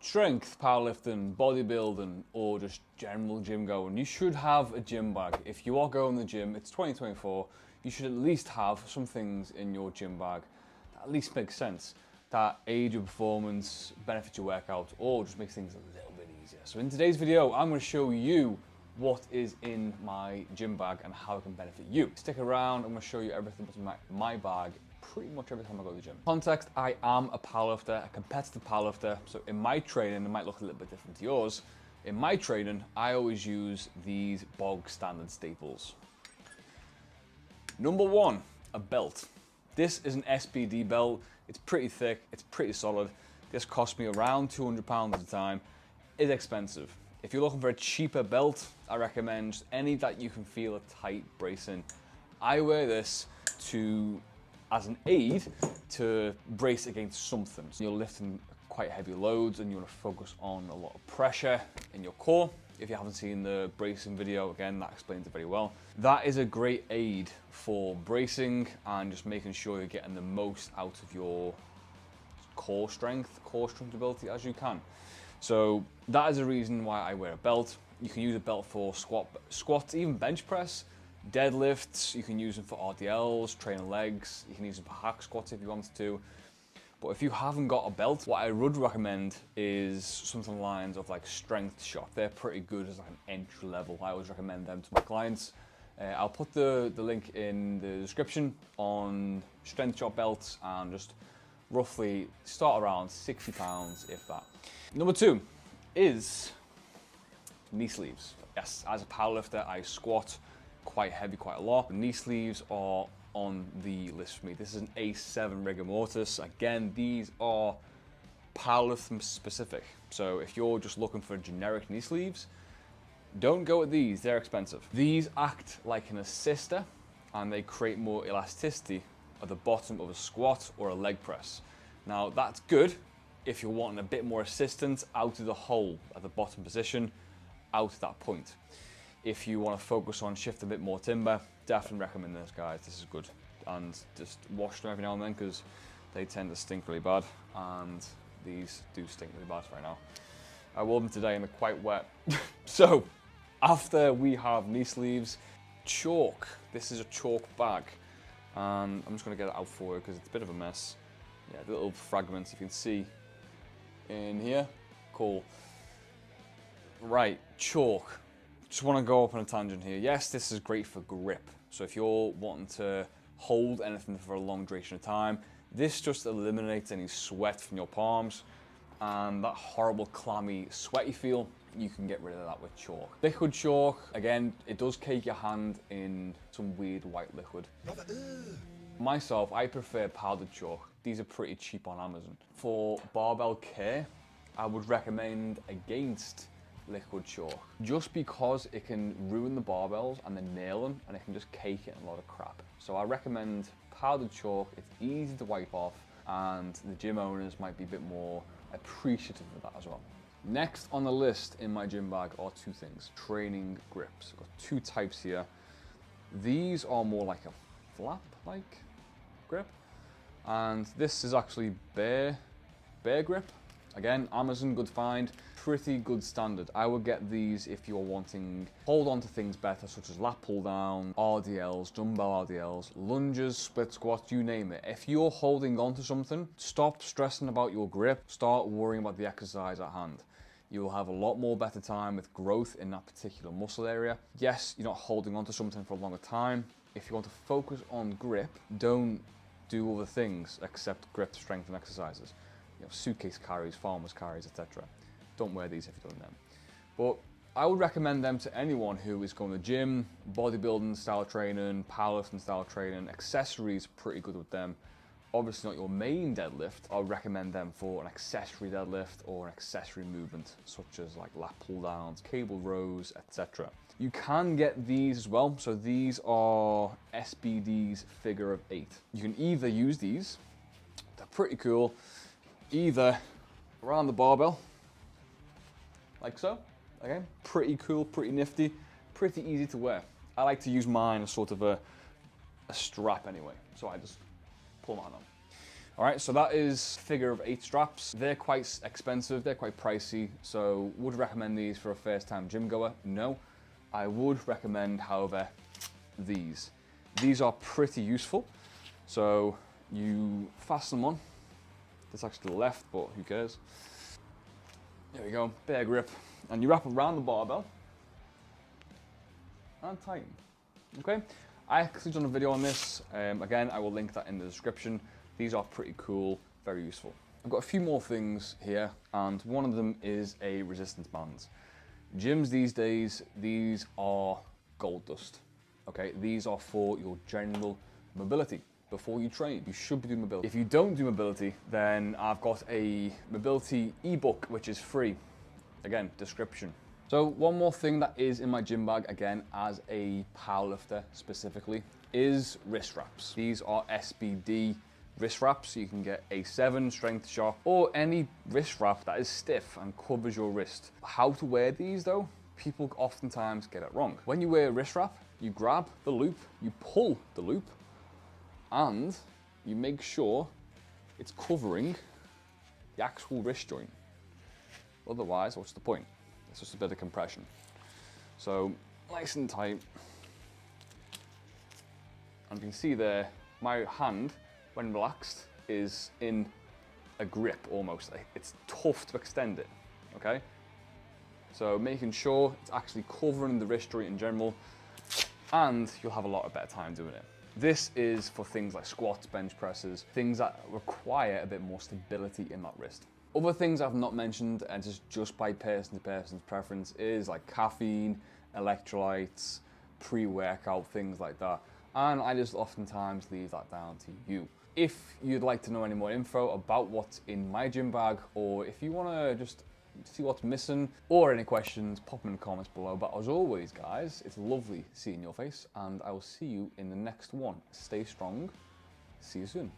strength, powerlifting, bodybuilding, or just general gym going, you should have a gym bag. If you are going to the gym, it's 2024, you should at least have some things in your gym bag that at least make sense, that aid your performance, benefit your workout, or just makes things a little bit easier. So in today's video, I'm going to show you what is in my gym bag and how it can benefit you. Stick around, I'm going to show you everything that's in my bag pretty much every time I go to the gym. Context, I am a powerlifter, a competitive powerlifter, so in my training, it might look a little bit different to yours. In my training, I always use these bog standard staples. Number one, a belt. This is an SBD belt. It's pretty thick, it's pretty solid. This cost me around £200 at the time. It's expensive. If you're looking for a cheaper belt, I recommend any that you can feel a tight brace in. I wear this as an aid to brace against something. So you're lifting quite heavy loads and you want to focus on a lot of pressure in your core. If you haven't seen the bracing video, again, that explains it very well. That is a great aid for bracing and just making sure you're getting the most out of your core strength, core strengthability as you can. So that is a reason why I wear a belt. You can use a belt for squats, even bench press, deadlifts. You can use them for RDLs, training legs. You can use them for hack squats if you wanted to. But if you haven't got a belt, what I would recommend is something along the lines of like Strength Shop. They're pretty good as like an entry level. I always recommend them to my clients. I'll put the link in the description on Strength Shop belts and just roughly start around £60, if that. Number two is knee sleeves. Yes, as a powerlifter, I squat quite heavy, quite a lot. Knee sleeves are on the list for me. This is an A7 rigor mortis. Again, these are powerlifting specific. So if you're just looking for generic knee sleeves, don't go with these, they're expensive. These act like an assister and they create more elasticity at the bottom of a squat or a leg press. Now that's good if you're wanting a bit more assistance out of the hole at the bottom position, out to that point. If you want to focus on shifting a bit more timber, definitely recommend this, guys. This is good. And just wash them every now and then because they tend to stink really bad. And these do stink really bad right now. I wore them today and they're quite wet. So after we have knee sleeves, chalk. This is a chalk bag. And I'm just going to get it out for you because it's a bit of a mess. Yeah, the little fragments you can see in here. Cool. Right, chalk. Just want to go up on a tangent here. Yes, this is great for grip. So if you're wanting to hold anything for a long duration of time, this just eliminates any sweat from your palms and that horrible clammy sweaty feel. You can get rid of that with chalk. Liquid chalk, again, it does cake your hand in some weird white liquid. Myself, I prefer powdered chalk. These are pretty cheap on Amazon. For barbell care, I would recommend against liquid chalk, just because it can ruin the barbells and then nail them and it can just cake it in a lot of crap. So I recommend powdered chalk. It's easy to wipe off and the gym owners might be a bit more appreciative of that as well. Next on the list in my gym bag are two things: training grips. I've got two types here. These are more like a flap-like grip, and this is actually bear grip. Again, Amazon, good find, pretty good standard. I would get these if you're wanting hold on to things better, such as lat pull down, RDLs, dumbbell RDLs, lunges, split squats, you name it. If you're holding on to something, stop stressing about your grip, start worrying about the exercise at hand. You will have a lot more better time with growth in that particular muscle area. Yes, you're not holding on to something for a longer time. If you want to focus on grip, don't do other things except grip strength and exercises. You know, suitcase carries, farmer's carries, etc. Don't wear these if you're doing them. But I would recommend them to anyone who is going to the gym, bodybuilding style training, powerlifting style training. Accessories, pretty good with them. Obviously not your main deadlift. I would recommend them for an accessory deadlift or an accessory movement, such as like lat pull downs, cable rows, etc. You can get these as well. So these are SBD's figure of 8. You can either use these, they're pretty cool, either around the barbell, like so. Again, pretty cool, pretty nifty, pretty easy to wear. I like to use mine as sort of a strap anyway, so I just pull mine on. All right, so that is figure of 8 straps. They're quite expensive, they're quite pricey, so would recommend these for a first time gym goer? No. I would recommend, however, these. These are pretty useful. So you fasten them on. That's actually to the left, but who cares? There we go, bear grip. And you wrap around the barbell and tighten, okay? I actually done a video on this. Again, I will link that in the description. These are pretty cool, very useful. I've got a few more things here, and one of them is a resistance band. Gyms these days, these are gold dust, okay? These are for your general mobility. Before you train, you should be doing mobility. If you don't do mobility, then I've got a mobility ebook, which is free. Again, description. So one more thing that is in my gym bag, again, as a powerlifter specifically, is wrist wraps. These are SBD wrist wraps. So you can get a 7 strength sharp or any wrist wrap that is stiff and covers your wrist. How to wear these though? People oftentimes get it wrong. When you wear a wrist wrap, you grab the loop, you pull the loop, and you make sure it's covering the actual wrist joint. Otherwise, what's the point? It's just a bit of compression. So nice and tight. And you can see there, my hand, when relaxed, is in a grip almost. It's tough to extend it, okay? So making sure it's actually covering the wrist joint in general, and you'll have a lot of better time doing it. This is for things like squats, bench presses, things that require a bit more stability in that wrist. Other things I've not mentioned, and just by person to person's preference, is like caffeine, electrolytes, pre-workout, things like that. And I just oftentimes leave that down to you. If you'd like to know any more info about what's in my gym bag, or if you want to just see what's missing, or any questions, pop them in the comments below. But as always, guys, it's lovely seeing your face, and I will see you in the next one. Stay strong. See you soon.